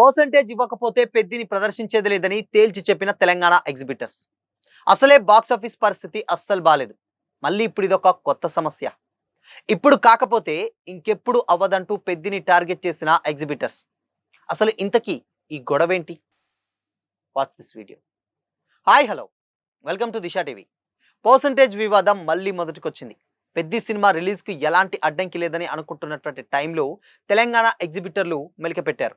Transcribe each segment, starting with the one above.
Percentage ఇవ్వకపోతే పెద్దిని ప్రదర్శించేది లేదని తేల్చి చెప్పిన తెలంగాణ ఎగ్జిబిటర్స్. అసలే బాక్స్ ఆఫీస్ పరిస్థితి అస్సలు బాలేదు. మళ్ళీ ఇప్పుడు ఇదొక కొత్త సమస్య. ఇప్పుడు కాకపోతే ఇంకెప్పుడు అవ్వదంటూ పెద్దిని టార్గెట్ చేసిన ఎగ్జిబిటర్స్. అసలు ఇంతకీ ఈ గొడవేంటి? Watch this video. Hi hello, welcome to Disha TV. Percentage వివాదం మళ్ళీ మొదటికొచ్చింది. పెద్ది సినిమా రిలీజ్కి ఎలాంటి అడ్డంకి లేదని అనుకుంటున్నటువంటి టైంలో తెలంగాణ ఎగ్జిబిటర్లు మెలికపెట్టారు.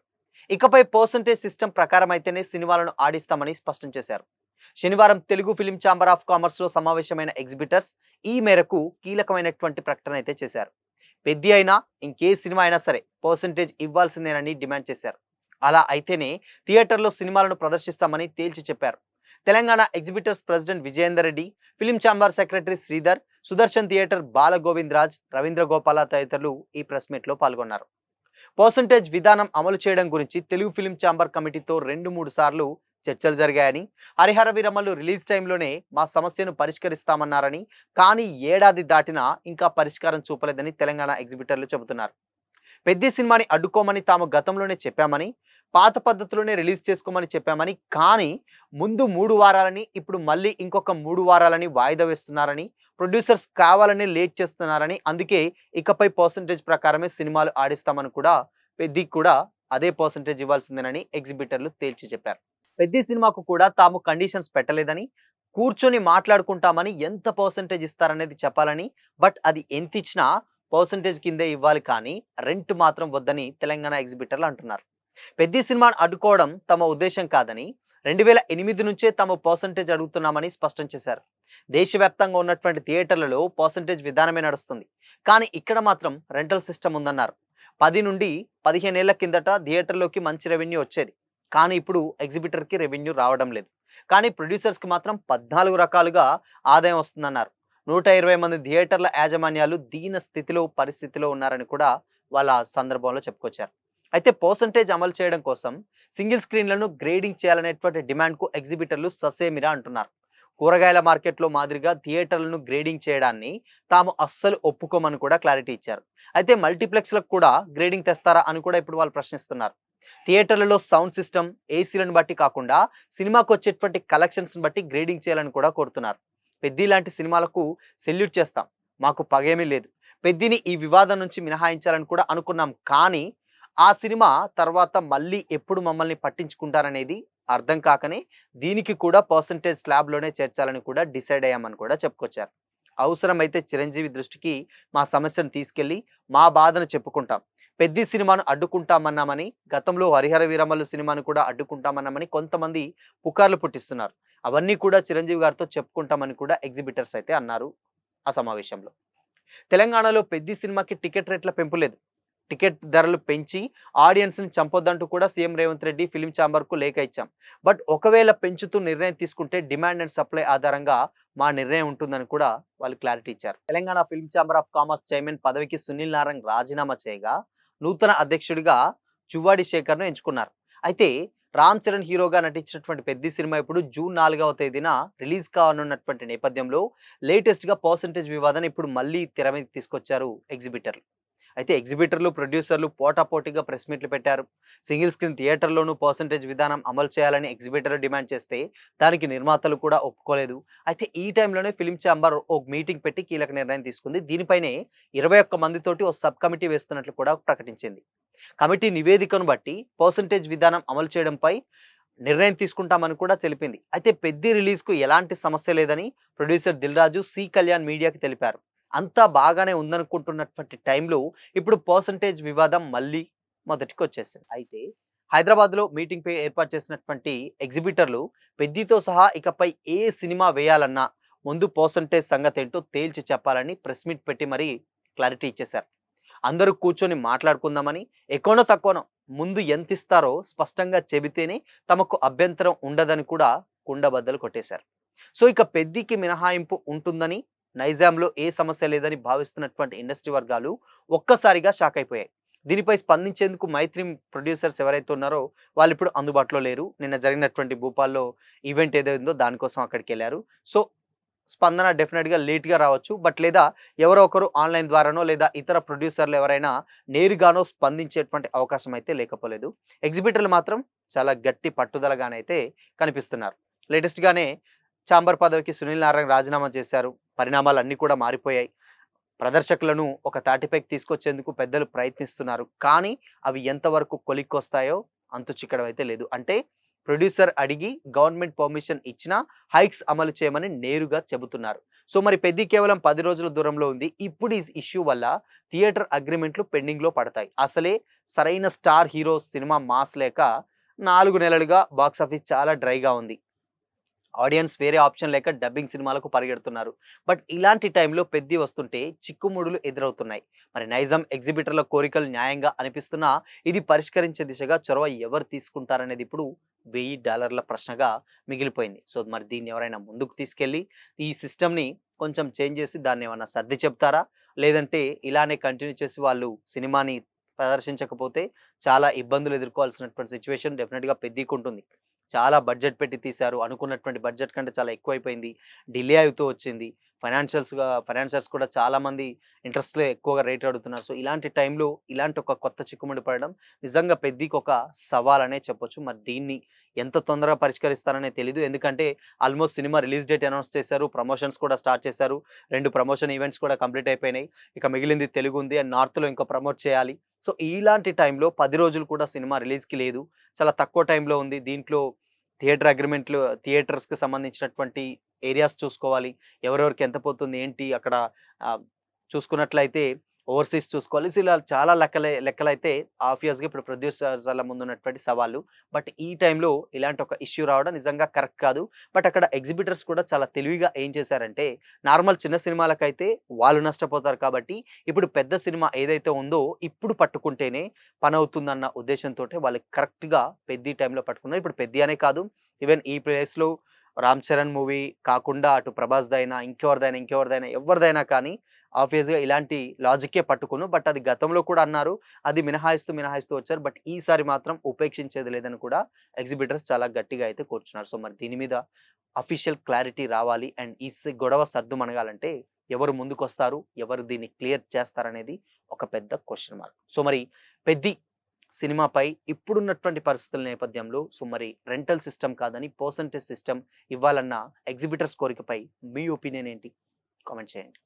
ఇకపై పర్సెంటేజ్ సిస్టమ్ ప్రకారం అయితేనే సినిమాలను ఆడిస్తామని స్పష్టం చేశారు. శనివారం Telugu film chamber of commerce లో సమావేశమైన ఎగ్జిబిటర్స్ ఈ మేరకు కీలకమైనటువంటి ప్రకటన అయితే చేశారు. పెద్ది అయినా ఇంకే సినిమా అయినా సరే పర్సెంటేజ్ ఇవ్వాల్సిందేనని డిమాండ్ చేశారు. అలా అయితేనే థియేటర్లో సినిమాలను ప్రదర్శిస్తామని తేల్చి చెప్పారు. Telangana exhibitors president Vijayender Reddy, film chamber secretary Sridhar, Sudarshan theatre Bala Govind Raj, Ravindra Gopala తదితరులు ఈ ప్రెస్ మీట్ లో పాల్గొన్నారు. పర్సెంటేజ్ విధానం అమలు చేయడం గురించి తెలుగు ఫిలిం ఛాంబర్ కమిటీతో 2-3 సార్లు చర్చలు జరిగాయని, హరిహర వీరమల్లు రిలీజ్ టైంలోనే మా సమస్యను పరిష్కరిస్తామన్నారని, కానీ ఏడాది దాటినా ఇంకా పరిష్కారం చూపలేదని తెలంగాణ ఎగ్జిబిటర్లు చెబుతున్నారు. పెద్ది సినిమాని అడ్డుకోమని తాము గతంలోనే చెప్పామని, పాత పద్ధతిలోనే రిలీజ్ చేసుకోమని చెప్పామని, కానీ ముందు 3 వారాలని ఇప్పుడు మళ్ళీ ఇంకొక 3 వారాలని వాయిదా వేస్తున్నారని, ప్రొడ్యూసర్స్ కావాలని లేట్ చేస్తున్నారని, అందుకే ఇకపై పర్సెంటేజ్ ప్రకారమే సినిమాలు ఆడిస్తామని కూడా పెద్ది కూడా అదే పర్సెంటేజ్ ఇవ్వాల్సిందేనని ఎగ్జిబిటర్లు తేల్చి చెప్పారు. పెద్ది సినిమాకు కూడా తాము కండిషన్స్ పెట్టలేదని, కూర్చొని మాట్లాడుకుంటామని, ఎంత పర్సెంటేజ్ ఇస్తారనేది చెప్పాలని, బట్ అది ఎంత ఇచ్చినా పర్సెంటేజ్ కిందే ఇవ్వాలి కానీ రెంట్ మాత్రం వద్దని తెలంగాణ ఎగ్జిబిటర్లు అంటున్నారు. పెద్ది సినిమాను అడ్డుకోవడం తమ ఉద్దేశం కాదని, 2008 నుంచే తాము పర్సెంటేజ్ అడుగుతున్నామని స్పష్టం చేశారు. దేశవ్యాప్తంగా ఉన్నటువంటి థియేటర్లలో పర్సెంటేజ్ విధానమే నడుస్తుంది, కానీ ఇక్కడ మాత్రం రెంటల్ సిస్టమ్ ఉందన్నారు. 10 నుండి 15 ఏళ్ల కిందట థియేటర్లోకి మంచి రెవెన్యూ వచ్చేది, కానీ ఇప్పుడు ఎగ్జిబిటర్కి రెవెన్యూ రావడం లేదు. కానీ ప్రొడ్యూసర్స్కి మాత్రం 14 రకాలుగా ఆదాయం వస్తుందన్నారు. 120 మంది థియేటర్ల యాజమాన్యాలు దీన స్థితిలో పరిస్థితిలో ఉన్నారని కూడా వాళ్ళ సందర్భంలో చెప్పుకొచ్చారు. అయితే పర్సెంటేజ్ అమలు చేయడం కోసం సింగిల్ స్క్రీన్లను గ్రేడింగ్ చేయాలనేటువంటి డిమాండ్కు ఎగ్జిబిటర్లు ససేమిరా అంటున్నారు. కూరగాయల మార్కెట్లో మాదిరిగా థియేటర్లను గ్రేడింగ్ చేయడాన్ని తాము అస్సలు ఒప్పుకోమని కూడా క్లారిటీ ఇచ్చారు. అయితే మల్టీప్లెక్స్లకు కూడా గ్రేడింగ్ తెస్తారా అని కూడా ఇప్పుడు వాళ్ళు ప్రశ్నిస్తున్నారు. థియేటర్లలో సౌండ్ సిస్టమ్, ఏసీలను బట్టి కాకుండా సినిమాకు వచ్చేటువంటి కలెక్షన్స్ బట్టి గ్రేడింగ్ చేయాలని కూడా కోరుతున్నారు. పెద్ది లాంటి సినిమాలకు సెల్యూట్ చేస్తాం, మాకు పగేమీ లేదు. పెద్దిని ఈ వివాదం నుంచి మినహాయించాలని కూడా అనుకున్నాం, కానీ ఆ సినిమా తర్వాత మళ్ళీ ఎప్పుడు మమ్మల్ని పట్టించుకుంటారనేది అర్థం కాకనే దీనికి కూడా పర్సెంటేజ్ స్లాబ్లోనే చేర్చాలని కూడా డిసైడ్ అయ్యామని కూడా చెప్పుకొచ్చారు. అవసరమైతే చిరంజీవి దృష్టికి మా సమస్యను తీసుకెళ్లి మా బాధను చెప్పుకుంటాం. పెద్ది సినిమాను అడ్డుకుంటామన్నామని, గతంలో హరిహర వీరమల్లు సినిమాను కూడా అడ్డుకుంటామన్నామని కొంతమంది పుకార్లు పుట్టిస్తున్నారు. అవన్నీ కూడా చిరంజీవి గారితో చెప్పుకుంటామని కూడా ఎగ్జిబిటర్స్ అయితే అన్నారు ఆ సమావేశంలో. తెలంగాణలో పెద్ది సినిమాకి టికెట్ రేట్ల పెంపు లేదు. టికెట్ ధరలు పెంచి ఆడియన్స్ని చంపొద్దంటూ కూడా సీఎం రేవంత్ రెడ్డి ఫిలిం ఛాంబర్కు లేఖ ఇచ్చాం. బట్ ఒకవేళ పెంచుతూ నిర్ణయం తీసుకుంటే డిమాండ్ అండ్ సప్లై ఆధారంగా మా నిర్ణయం ఉంటుందని కూడా వాళ్ళు క్లారిటీ ఇచ్చారు. Telangana film chamber of commerce chairman పదవికి సునీల్ నారాయణ్ రాజీనామా చేయగా నూతన అధ్యక్షుడిగా చువ్వాడి శేఖర్ను ఎంచుకున్నారు. అయితే రామ్ చరణ్ హీరోగా నటించినటువంటి పెద్ది సినిమా ఇప్పుడు జూన్ 4వ తేదీన రిలీజ్ కానున్నటువంటి నేపథ్యంలో లేటెస్ట్గా పర్సెంటేజ్ వివాదాన్ని ఇప్పుడు మళ్ళీ తెర మీద తీసుకొచ్చారు ఎగ్జిబిటర్లు. అయితే ఎగ్జిబిటర్లు, ప్రొడ్యూసర్లు పోటాపోటీగా ప్రెస్ మీట్లు పెట్టారు. సింగిల్ స్క్రీన్ థియేటర్లోనూ పర్సెంటేజ్ విధానం అమలు చేయాలని ఎగ్జిబిటర్ డిమాండ్ చేస్తే దానికి నిర్మాతలు కూడా ఒప్పుకోలేదు. అయితే ఈ టైంలోనే ఫిలిం ఛాంబర్ ఒక మీటింగ్ పెట్టి కీలక నిర్ణయం తీసుకుంది. దీనిపైనే 21 మందితోటి ఓ సబ్ కమిటీ వేస్తున్నట్లు కూడా ప్రకటించింది. కమిటీ నివేదికను బట్టి పర్సెంటేజ్ విధానం అమలు చేయడంపై నిర్ణయం తీసుకుంటామని కూడా తెలిపింది. అయితే పెద్ది రిలీజ్కు ఎలాంటి సమస్య లేదని ప్రొడ్యూసర్ దిల్ రాజు, సి కళ్యాణ్ మీడియాకి తెలిపారు. అంతా బాగానే ఉందనుకుంటున్నటువంటి టైంలో ఇప్పుడు పర్సెంటేజ్ వివాదం మళ్ళీ మొదటికి వచ్చేసింది. అయితే హైదరాబాద్లో మీటింగ్ పై ఏర్పాటు చేసినటువంటి ఎగ్జిబిటర్లు పెద్దితో సహా ఇకపై ఏ సినిమా వేయాలన్నా ముందు పర్సెంటేజ్ సంగతి ఏంటో తేల్చి చెప్పాలని ప్రెస్ మీట్ పెట్టి మరీ క్లారిటీ ఇచ్చేశారు. అందరూ కూర్చొని మాట్లాడుకుందామని, ఎక్కువనో తక్కువనో ముందు ఎంత ఇస్తారో స్పష్టంగా చెబితేనే తమకు అభ్యంతరం ఉండదని కూడా కుండబద్దలు కొట్టేశారు. సో ఇక పెద్దికి మినహాయింపు ఉంటుందని, నైజాంలో ఏ సమస్య లేదని భావిస్తున్నటువంటి ఇండస్ట్రీ వర్గాలు ఒక్కసారిగా షాక్ అయిపోయాయి. దీనిపై స్పందించేందుకు మైత్రి ప్రొడ్యూసర్స్ ఎవరైతే ఉన్నారో వాళ్ళు ఇప్పుడు అందుబాటులో లేరు. నిన్న జరిగినటువంటి భూపాల్లో ఈవెంట్ ఏదైందో దానికోసం అక్కడికి వెళ్ళారు. సో స్పందన డెఫినెట్‌గా లేట్‌గా రావచ్చు. బట్ లేదా ఎవరో ఒకరు ఆన్‌లైన్ ద్వారానో లేదా ఇతర ప్రొడ్యూసర్‌లు ఎవరైనా నేరుగానో స్పందించేటువంటి అవకాశం అయితే లేకపోలేదు. ఎగ్జిబిటర్‌లు మాత్రం చాలా గట్టి పట్టుదలగానైతే కనిపిస్తున్నారు. లేటెస్ట్‌గానే ఛాంబర్ పదవికి సునీల్ నారాయణ రాజీనామా చేశారు. పరిణామాలన్నీ కూడా మారిపోయాయి. ప్రదర్శకులను ఒక తాటిపైకి తీసుకొచ్చేందుకు పెద్దలు ప్రయత్నిస్తున్నారు. కానీ అవి ఎంతవరకు కొలిక్కొస్తాయో అంతు చిక్కడం అయితే లేదు. అంటే ప్రొడ్యూసర్ అడిగి గవర్నమెంట్ పర్మిషన్ ఇచ్చినా హైక్స్ అమలు చేయమని నేరుగా చెబుతున్నారు. సో మరి 'పెద్ది' కేవలం 10 రోజుల దూరంలో ఉంది. ఇప్పుడు ఈ ఇష్యూ వల్ల థియేటర్ అగ్రీమెంట్లు పెండింగ్‌లో పడతాయి. అసలే సరైన స్టార్ హీరో సినిమా మాస్ లేక 4 నెలలుగా బాక్సాఫీస్ చాలా డ్రైగా ఉంది. ఆడియన్స్ వేరే ఆప్షన్ లేక డబ్బింగ్ సినిమాలకు పరిగెడుతున్నారు. బట్ ఇలాంటి టైంలో 'పెద్ది' వస్తుంటే చిక్కుముడులు ఎదురవుతున్నాయి. మరి నైజాం ఎగ్జిబిటర్ల కోరికలు న్యాయంగా అనిపిస్తున్నా ఇది పరిష్కరించే దిశగా చొరవ ఎవరు తీసుకుంటారనేది ఇప్పుడు $1000 ప్రశ్నగా మిగిలిపోయింది. సో మరి దీన్ని ఎవరైనా ముందుకు తీసుకెళ్ళి ఈ సిస్టమ్‌ని కొంచెం చేంజ్ చేసి దాన్ని ఏమన్నా సర్ది చెప్తారా? లేదంటే ఇలానే కంటిన్యూ చేసి వాళ్ళు సినిమాని ప్రదర్శించకపోతే చాలా ఇబ్బందులు ఎదుర్కోవాల్సినటువంటి సిట్యుయేషన్ డెఫినిట్‌గా 'పెద్ది'కి ఉంటుంది. చాలా బడ్జెట్ పెట్టి తీశారు. అనుకున్నటువంటి బడ్జెట్ కంటే చాలా ఎక్కువైపోయింది. డిలే అవుతూ వచ్చింది. ఫైనాన్షియర్స్ కూడా చాలామంది ఇంట్రెస్ట్‌లో ఎక్కువగా రేట్ అడుగుతున్నారు. సో, ఇలాంటి టైంలో ఇలాంటి ఒక కొత్త చిక్కుముడి పడడం నిజంగా పెద్దికి ఒక సవాలనే చెప్పొచ్చు. మరి దీన్ని ఎంత తొందరగా పరిష్కరిస్తారనే తెలీదు. ఎందుకంటే almost cinema release date announce చేశారు. ప్రమోషన్స్ కూడా స్టార్ట్ చేశారు. 2 ప్రమోషన్ ఈవెంట్స్ కూడా కంప్లీట్ అయిపోయినాయి. ఇక మిగిలింది తెలుగు ఉంది అండ్ నార్త్‌లో ఇంకా ప్రమోట్ చేయాలి. సో, ఇలాంటి టైంలో 10 రోజులు కూడా సినిమా రిలీజ్‌కి లేదు. చాలా తక్కువ టైంలో ఉంది. దీంట్లో థియేటర్స్‌కి సంబంధించినటువంటి ఏరియాస్ చూసుకోవాలి. ఎవరెవరికి ఎంత పోతుంది, ఏంటి అక్కడ చూసుకున్నట్లయితే ఓవర్‌సీస్ చూసుకోవాలి. సో, ఇలా చాలా లెక్కలైతే ఆబ్వియస్‌గా ఇప్పుడు ప్రొడ్యూసర్స్‌ల ముందున్నటువంటి సవాళ్ళు. బట్ ఈ టైంలో ఇలాంటి ఒక ఇష్యూ రావడం నిజంగా కరెక్ట్ కాదు. బట్ అక్కడ ఎగ్జిబిటర్స్ కూడా చాలా తెలివిగా ఏం చేశారంటే, నార్మల్ చిన్న సినిమాలకైతే వాళ్ళు నష్టపోతారు కాబట్టి, ఇప్పుడు పెద్ద సినిమా ఏదైతే ఉందో ఇప్పుడు పట్టుకుంటేనే పనవుతుందన్న ఉద్దేశంతోటే వాళ్ళు కరెక్ట్‌గా 'పెద్ది' టైంలో పట్టుకున్నారు. ఇప్పుడు 'పెద్ది' అనే కాదు, ఈవెన్ ఈ ప్లేస్‌లో 'రామ్ చరణ్' మూవీ కాకుండా అటు 'ప్రభాస్‌దైనా' ఇంకెవరిదైనా ఎవరిదైనా కానీ ఆబ్వియస్‌గా ఇలాంటి లాజిక్కే పట్టుకును. బట్ అది గతంలో కూడా అన్నారు. అది మినహాయిస్తూ వచ్చారు. బట్ ఈసారి మాత్రం ఉపేక్షించేది లేదని కూడా ఎగ్జిబిటర్స్ చాలా గట్టిగా అయితే కూర్చున్నారు. సో, మరి దీని మీద అఫీషియల్ క్లారిటీ రావాలి. అండ్ ఈ గొడవ సద్దుమణగాలంటే ఎవరు ముందుకొస్తారు? ఎవరు దీన్ని క్లియర్ చేస్తారనేది ఒక పెద్ద క్వెషన్ మార్క్. సో, మరి 'పెద్ది' సినిమాపై ఇప్పుడున్నటువంటి పరిస్థితుల నేపథ్యంలో సో, మరి రెంటల్ సిస్టమ్ కాదని పర్సెంటేజ్ సిస్టమ్ ఇవ్వాలన్న ఎగ్జిబిటర్స్ కోరికపై మీ ఒపీనియన్ ఏంటి? కామెంట్ చేయండి.